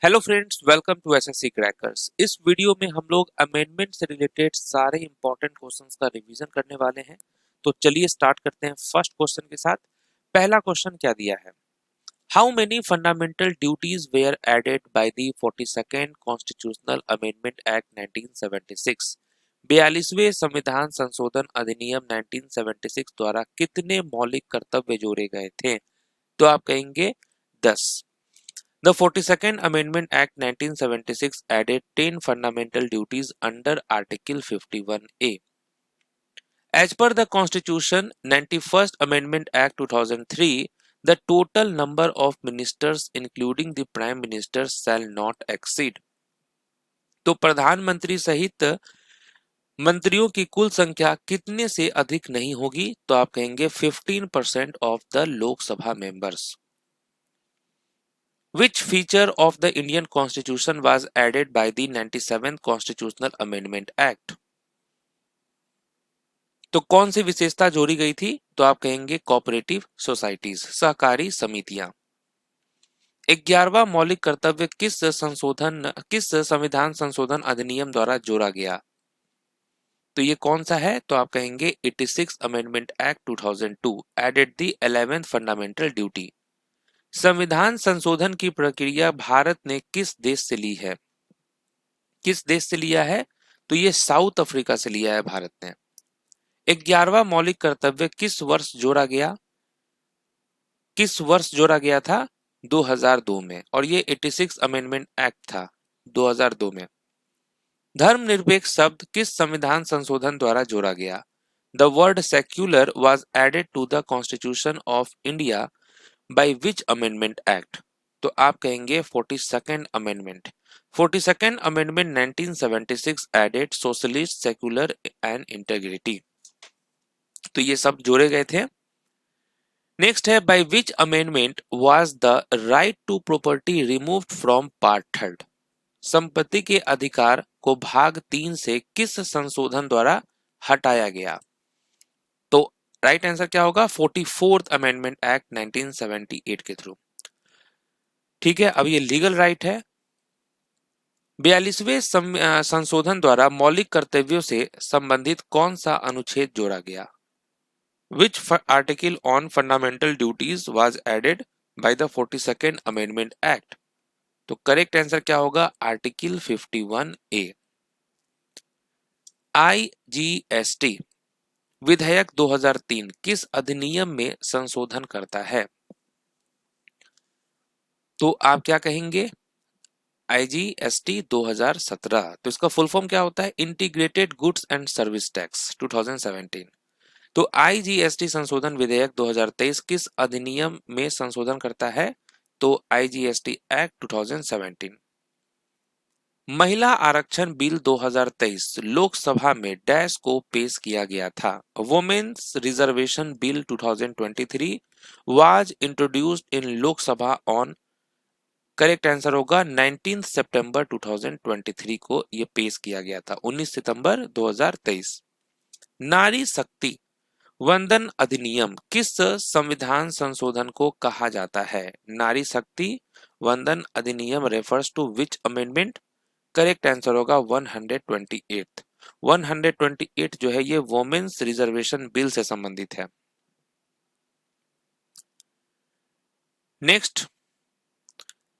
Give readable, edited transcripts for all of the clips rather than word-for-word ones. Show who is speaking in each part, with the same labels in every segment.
Speaker 1: Hello friends, welcome to SSC crackers. इस वीडियो में हम लोग अमेंडमेंट से रिलेटेड सारे इंपॉर्टेंट क्वेश्चंस का रिवीजन करने वाले हैं। तो चलिए स्टार्ट करते हैं फर्स्ट क्वेश्चन के साथ। पहला क्वेश्चन क्या दिया है? How many fundamental duties were added by the 42nd constitutional amendment act 1976? 42वें संविधान संशोधन अधिनियम 1976 द्वारा कितने मौलिक कर्तव्य जोड़े गए थे? तो आप कहेंगे 10। The 42nd Amendment Act 1976 added 10 fundamental duties under Article 51A. As per the Constitution, 91st Amendment Act 2003, the total number of ministers including the Prime Minister shall not exceed. तो प्रधानमंत्री सहित मंत्रियों की कुल संख्या कितने से अधिक नहीं होगी? तो आप कहेंगे 15% of the Lok Sabha members. Which feature of the Indian Constitution was added by the 97th Constitutional Amendment Act? तो कौन सी विशेषता जोड़ी गई थी? तो आप कहेंगे कोऑपरेटिव सोसाइटीज, सहकारी समितियां। 11वां मौलिक कर्तव्य किस संविधान संशोधन अधिनियम द्वारा जोड़ा गया? तो ये कौन सा है? तो आप कहेंगे 86 amendment act 2002 added the 11th fundamental duty. संविधान संशोधन की प्रक्रिया भारत ने किस देश से ली है? किस देश से लिया है? तो ये साउथ अफ्रीका से लिया है भारत ने। 11वां मौलिक कर्तव्य किस वर्ष जोड़ा गया? किस वर्ष जोड़ा गया था? 2002 में, और ये 86 अमेंडमेंट एक्ट था 2002 में। धर्मनिरपेक्ष शब्द किस संविधान संशोधन द्वारा जोड़ा गया? The word secular was added to the constitution of India by which amendment act? तो आप कहेंगे 42nd amendment. 42nd amendment 1976 added socialist, secular and integrity. तो ये सब जोड़े गए थे। नेक्स्ट है, by which amendment was the right to property removed from part third? संपत्ति के अधिकार को भाग 3 से किस संशोधन द्वारा हटाया गया? तो राइट आंसर क्या होगा? 44th अमेंडमेंट एक्ट 1978 के थ्रू। ठीक है, अब ये लीगल राइट है। 42वें संशोधन द्वारा मौलिक कर्तव्यों से संबंधित कौन सा अनुच्छेद जोड़ा गया? Which article on fundamental duties was added by the 42nd Amendment Act? तो करेक्ट आंसर क्या होगा? Article 51A। IGST विधेयक 2003 किस अधिनियम में संशोधन करता है? तो आप क्या कहेंगे? IGST 2017। तो इसका फुल फॉर्म क्या होता है? Integrated goods and service tax 2017। तो IGST संशोधन विधेयक 2023 किस अधिनियम में संशोधन करता है? तो IGST एक्ट 2017। महिला आरक्षण बिल 2023 लोकसभा में डैश को पेश किया गया था? Women's reservation bill 2023 was introduced in Lok Sabha on, correct answer होगा 19 सितंबर 2023 को ये पेश किया गया था, 19 सितंबर 2023। नारी शक्ति वंदन अधिनियम किस संविधान संशोधन को कहा जाता है? नारी Shakti Vandan Adhiniyam refers to which amendment? Correct answer होगा 128। 128 जो है ये वुमेन्स रिजर्वेशन बिल से संबंधित है। Next,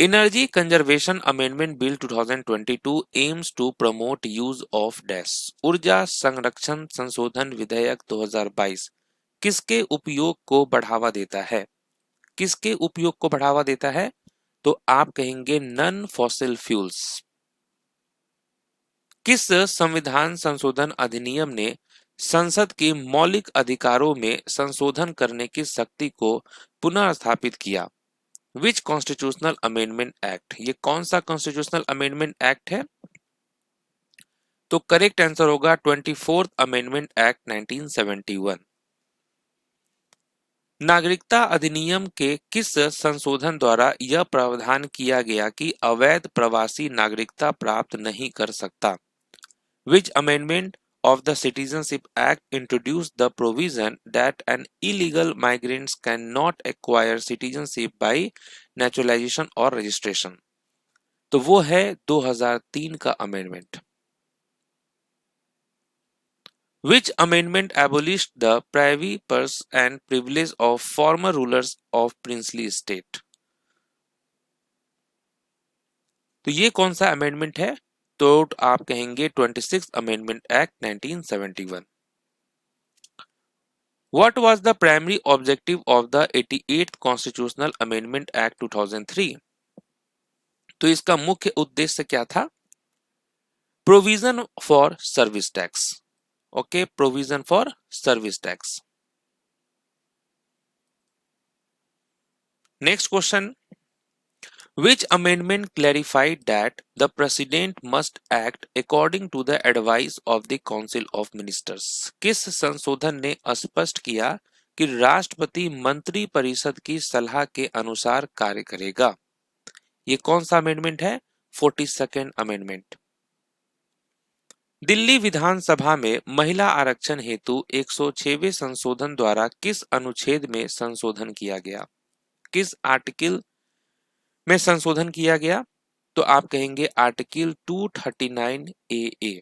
Speaker 1: energy conservation amendment bill 2022 aims to promote use of dash. ऊर्जा संरक्षण संशोधन विधेयक 2022 किसके उपयोग को बढ़ावा देता है? किसके उपयोग को बढ़ावा देता है? तो आप कहेंगे नॉन फॉसिल फ्यूल्स। किस संविधान संशोधन अधिनियम ने संसद के मौलिक अधिकारों में संशोधन करने की शक्ति को पुनः स्थापित किया? विच कॉन्स्टिट्यूशनल अमेंडमेंट एक्ट? ये कौन सा कॉन्स्टिट्यूशनल अमेंडमेंट एक्ट है? तो करेक्ट आंसर होगा 24th अमेंडमेंट एक्ट 1971। नागरिकता अधिनियम के किस संशोधन द्वारा यह प्रावधान किया गया कि अवैध प्रवासी नागरिकता प्राप्त नहीं कर सकता? Which amendment of the Citizenship Act introduced the provision that an illegal migrants cannot acquire citizenship by naturalization or registration? तो वो है 2003 का amendment. Which amendment abolished the privy purse and privilege of former rulers of princely state? तो ये कौन सा amendment है? तो आप कहेंगे 26 amendment act 1971। What was the primary objective of the 88th Constitutional Amendment Act 2003? तो इसका मुख्य उद्देश्य क्या था? Provision for service tax. Okay, provision for service tax. Next question, which amendment clarified that the president must act according to the advice of the council of ministers? किस संशोधन ने स्पष्ट किया कि राष्ट्रपति मंत्री परिषद की सलाह के अनुसार कार्य करेगा? ये कौन सा अमेंडमेंट है? 42nd amendment. दिल्ली विधानसभा में महिला आरक्षण हेतु 106वें संशोधन द्वारा किस अनुच्छेद में संशोधन किया गया? किस आर्टिकल में संशोधन किया गया? तो आप कहेंगे आर्टिकल 239 ए।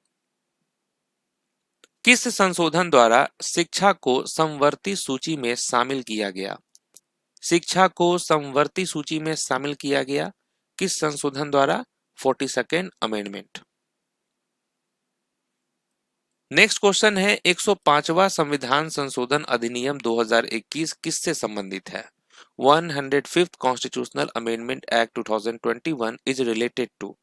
Speaker 1: किस संशोधन द्वारा शिक्षा को समवर्ती सूची में शामिल किया गया? शिक्षा को समवर्ती सूची में शामिल किया गया किस संशोधन द्वारा? 42nd amendment. नेक्स्ट क्वेश्चन है 105वां संविधान संशोधन अधिनियम 2021 किससे संबंधित है? 105th constitutional amendment act 2021 is related to.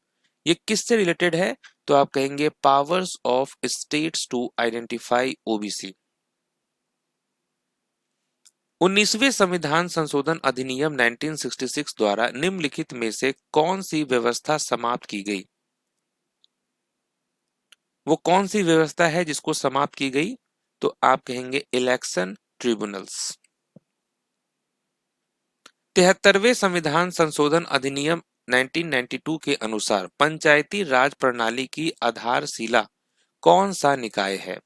Speaker 1: ये किससे रिलेटेड है? तो आप कहेंगे powers of states to identify OBC. 19वें संविधान संशोधन अधिनियम 1966 द्वारा निम्नलिखित में से कौन सी व्यवस्था समाप्त की गई? वो कौन सी व्यवस्था है जिसको समाप्त की गई? तो आप कहेंगे इलेक्शन ट्रिब्यूनल्स। 73वें संविधान संशोधन अधिनियम 1992 के अनुसार पंचायती राज प्रणाली की आधारशिला कौन सा निकाय है?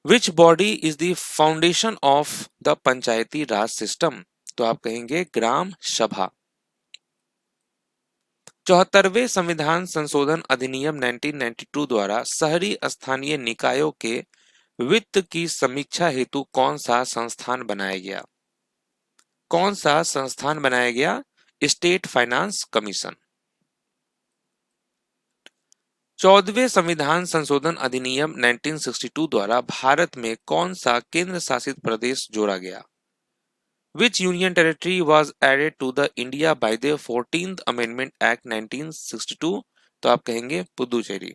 Speaker 1: Which body is the foundation of the Panchayati Raj system? तो आप कहेंगे ग्राम सभा। 74वें संविधान संशोधन अधिनियम 1992 द्वारा शहरी स्थानीय निकायों के वित्त की समीक्षा हेतु कौन सा संस्थान बनाया गया? कौन सा संस्थान बनाया गया? State finance commission. 14वें संविधान संशोधन अधिनियम 1962 द्वारा भारत में कौन सा केंद्र शासित प्रदेश जोड़ा गया? Which union territory was added to the India by the 14th Amendment Act 1962? तो आप कहेंगे Puducherry.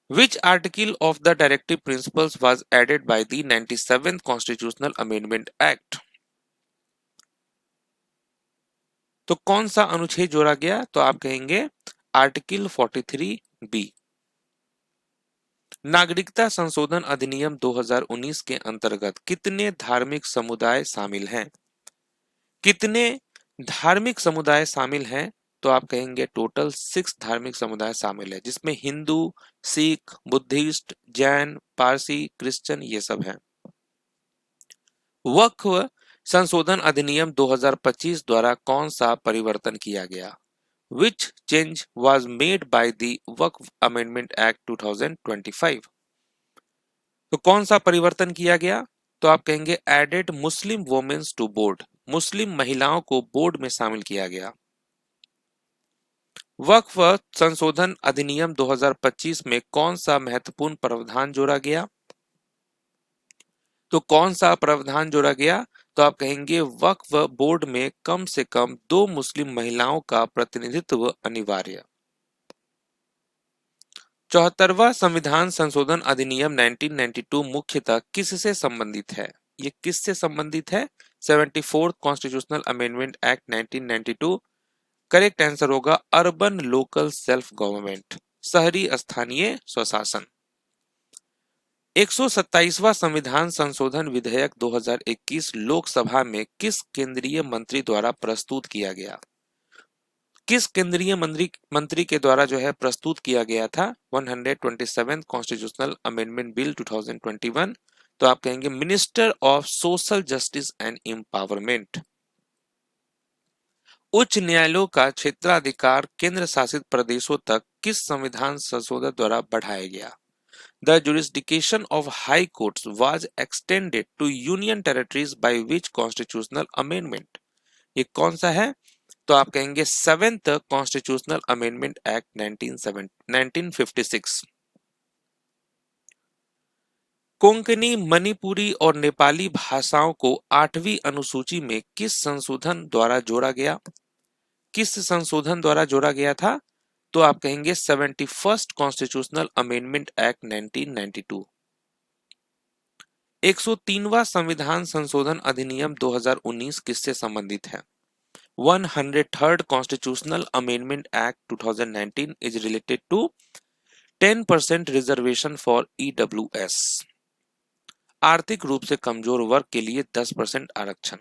Speaker 1: Which article of the directive principles was added by the 97th Constitutional Amendment Act? तो कौन सा अनुच्छेद जोड़ा गया? तो आप कहेंगे आर्टिकल 43 बी। नागरिकता संशोधन अधिनियम 2019 के अंतर्गत कितने धार्मिक समुदाय शामिल हैं? कितने धार्मिक समुदाय शामिल हैं? तो आप कहेंगे टोटल 6 धार्मिक समुदाय शामिल है, जिसमें हिंदू, सिख, बुद्धिस्ट, जैन, पारसी, क्रिश्चियन ये सब हैं। वक्फ संशोधन अधिनियम 2025 द्वारा कौन सा परिवर्तन किया गया? Which change was made by the Waqf Amendment Act 2025? तो कौन सा परिवर्तन किया गया? तो आप कहेंगे added Muslim women's to board. Muslim महिलाओं को बोर्ड में शामिल किया गया। वक्फ संशोधन अधिनियम 2025 में कौन सा महत्वपूर्ण प्रावधान जोड़ा गया? तो कौन सा प्रावधान जोड़ा गया? तो आप कहेंगे वक्फ बोर्ड में कम से कम 2 मुस्लिम महिलाओं का प्रतिनिधित्व अनिवार्य। 74वां संविधान संशोधन अधिनियम 1992 मुख्यतः किससे संबंधित है? ये किससे संबंधित है? 74th constitutional amendment act 1992। Correct answer होगा अर्बन लोकल सेल्फ गवर्नमेंट, शहरी स्थानीय स्वशासन। 127वां संविधान संशोधन विधेयक 2021 लोकसभा में किस केंद्रीय मंत्री द्वारा प्रस्तुत किया गया? किस केंद्रीय मंत्री के द्वारा जो है प्रस्तुत किया गया था? 127th constitutional amendment bill 2021। तो आप कहेंगे minister of social justice and empowerment. उच्च न्यायालयों का क्षेत्राधिकार केंद्र शासित प्रदेशों तक किस संविधान संशोधन द्वारा बढ़ाया गया? The jurisdiction of high courts was extended to union territories by which constitutional amendment? ये कौन सा है? तो आप कहेंगे seventh constitutional amendment act 1956। Konkani, Manipuri और नेपाली भाषाओं को 8वीं अनुसूची में किस संशोधन द्वारा जोड़ा गया? किस संशोधन द्वारा जोड़ा गया था? तो आप कहेंगे 71st कॉन्स्टिट्यूशनल अमेंडमेंट एक्ट 1992। 103वां संविधान संशोधन अधिनियम 2019 किससे संबंधित है? 103rd constitutional amendment act 2019 is related to 10% reservation for EWS. आर्थिक रूप से कमजोर वर्ग के लिए 10% आरक्षण।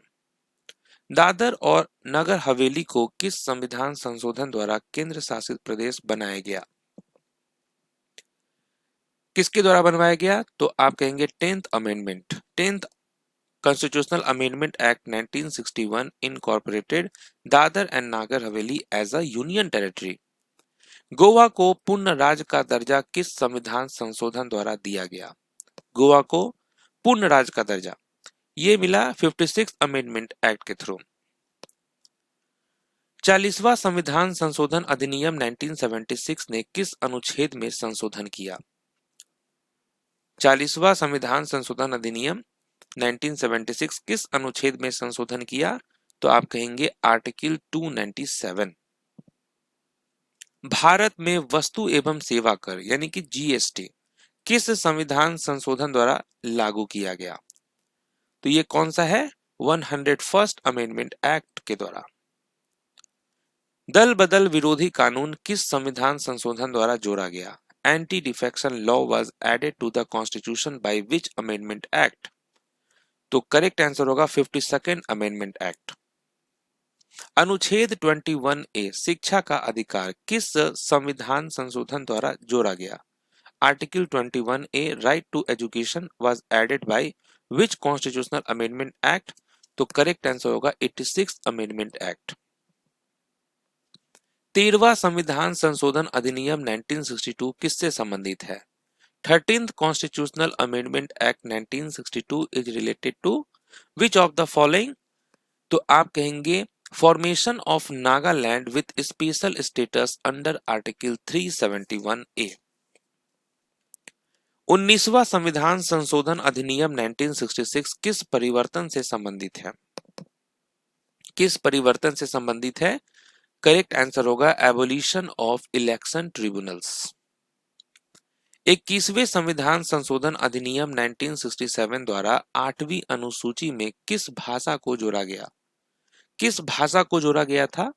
Speaker 1: दादर और नगर हवेली को किस संविधान संशोधन द्वारा केंद्र शासित प्रदेश बनाया गया? किसके द्वारा बनवाया गया? तो आप कहेंगे 10th amendment. 10th constitutional amendment act 1961 incorporated Dadra and Nagar Haveli as a union territory. Goa को पूर्ण राज्य का दर्जा किस संविधान संशोधन द्वारा दिया गया? गोवा को पूर्ण राज्य का दर्जा ये मिला 56 अमेंडमेंट एक्ट के थ्रू। 40वां संविधान संशोधन अधिनियम 1976 ने किस अनुच्छेद में संशोधन किया? 40वां संविधान संशोधन अधिनियम 1976 किस अनुच्छेद में संशोधन किया? तो आप कहेंगे आर्टिकल 297। भारत में वस्तु एवं सेवा कर यानी कि जीएसटी किस संविधान संशोधन द्वारा लागू किया गया? तो ये कौन सा है? 101st अमेंडमेंट एक्ट के द्वारा। दल बदल विरोधी कानून किस संविधान संशोधन द्वारा जोड़ा गया? Anti defection law was added to the constitution by which amendment act? तो करेक्ट आंसर होगा 52nd अमेंडमेंट एक्ट। अनुच्छेद 21A शिक्षा का अधिकार किस संविधान संशोधन द्वारा जोड़ा गया? Article 21A right to education was added by which constitutional amendment act? तो करेक्ट आंसर होगा 86th अमेंडमेंट एक्ट। 13वां संविधान संशोधन अधिनियम 1962 किससे संबंधित है? 13th constitutional amendment act 1962 is related to which of the following? तो आप कहेंगे formation of Nagaland with special status under article 371A। 19वां संविधान संशोधन अधिनियम 1966 किस परिवर्तन से संबंधित है? किस परिवर्तन से संबंधित है? करेक्ट आंसर होगा एबोलिशन ऑफ इलेक्शन ट्रिब्यूनल्स। 21वें संविधान संशोधन अधिनियम 1967 द्वारा 8वीं अनुसूची में किस भाषा को जोड़ा गया? किस भाषा को जोड़ा गया था?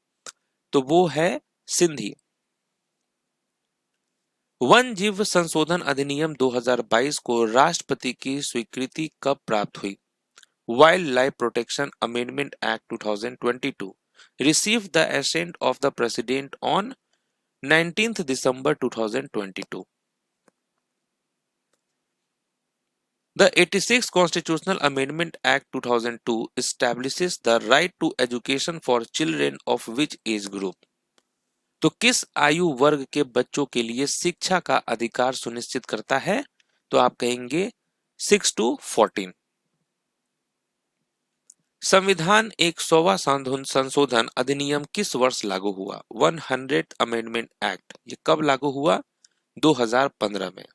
Speaker 1: तो वो है सिंधी। वन जीव संशोधन अधिनियम 2022 को राष्ट्रपति की स्वीकृति कब प्राप्त हुई? Wild life protection amendment act 2022 received the assent of the president on 19th December 2022. The 86th Constitutional Amendment Act 2002 establishes the right to education for children of which age group? तो किस आयु वर्ग के बच्चों के लिए शिक्षा का अधिकार सुनिश्चित करता है? तो आप कहेंगे 6 to 14। संविधान 100वां संशोधन अधिनियम किस वर्ष लागू हुआ? 100th अमेंडमेंट एक्ट ये कब लागू हुआ? 2015 में।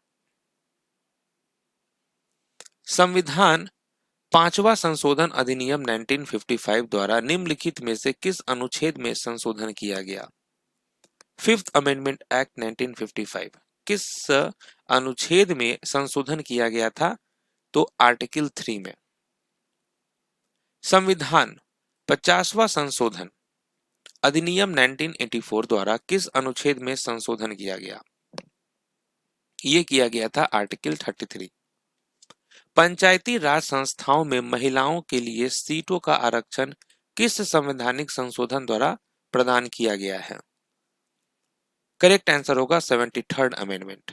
Speaker 1: संविधान 5वां संशोधन अधिनियम 1955 द्वारा निम्नलिखित में से किस अनुच्छेद में संशोधन किया गया? 5th अमेंडमेंट एक्ट 1955 किस अनुच्छेद में संशोधन किया गया था? तो आर्टिकल 3 में। संविधान 50वां संशोधन अधिनियम 1984 द्वारा किस अनुच्छेद में संशोधन किया गया? ये किया गया था आर्टिकल 33। पंचायती राज संस्थाओं में महिलाओं के लिए सीटों का आरक्षण किस संवैधानिक संशोधन द्वारा प्रदान किया गया है? करेक्ट आंसर होगा 73rd अमेंडमेंट।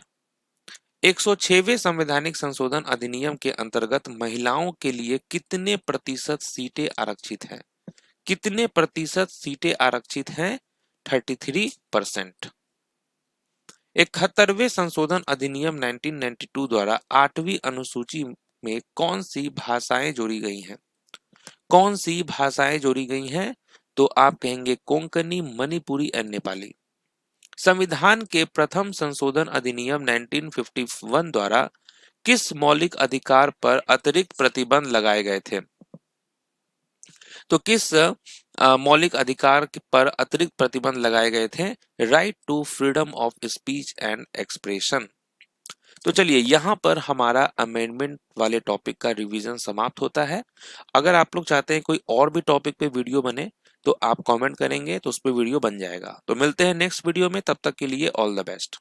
Speaker 1: 106वें संवैधानिक संशोधन अधिनियम के अंतर्गत महिलाओं के लिए कितने प्रतिशत सीटें आरक्षित हैं? कितने प्रतिशत सीटें आरक्षित हैं? 33%। 71वें संशोधन अधिनियम 1992 द्वारा 8वीं अनुसूची में कौन सी भाषाएं जोड़ी गई हैं? कौन सी भाषाएं जोड़ी गई हैं? तो आप कहेंगे कोंकणी, मणिपुरी और नेपाली। संविधान के प्रथम संशोधन अधिनियम 1951 द्वारा किस मौलिक अधिकार पर अतिरिक्त प्रतिबंध लगाए गए थे? तो किस मौलिक अधिकार पर अतिरिक्त प्रतिबंध लगाए गए थे? Right to freedom of speech and expression. तो चलिए यहाँ पर हमारा अमेंडमेंट वाले टॉपिक का रिवीजन समाप्त होता है। अगर आप लोग चाहते हैं कोई और भी टॉपिक पे वीडियो बने तो आप कमेंट करेंगे तो उस पर वीडियो बन जाएगा। तो मिलते हैं नेक्स्ट वीडियो में, तब तक के लिए ऑल द बेस्ट।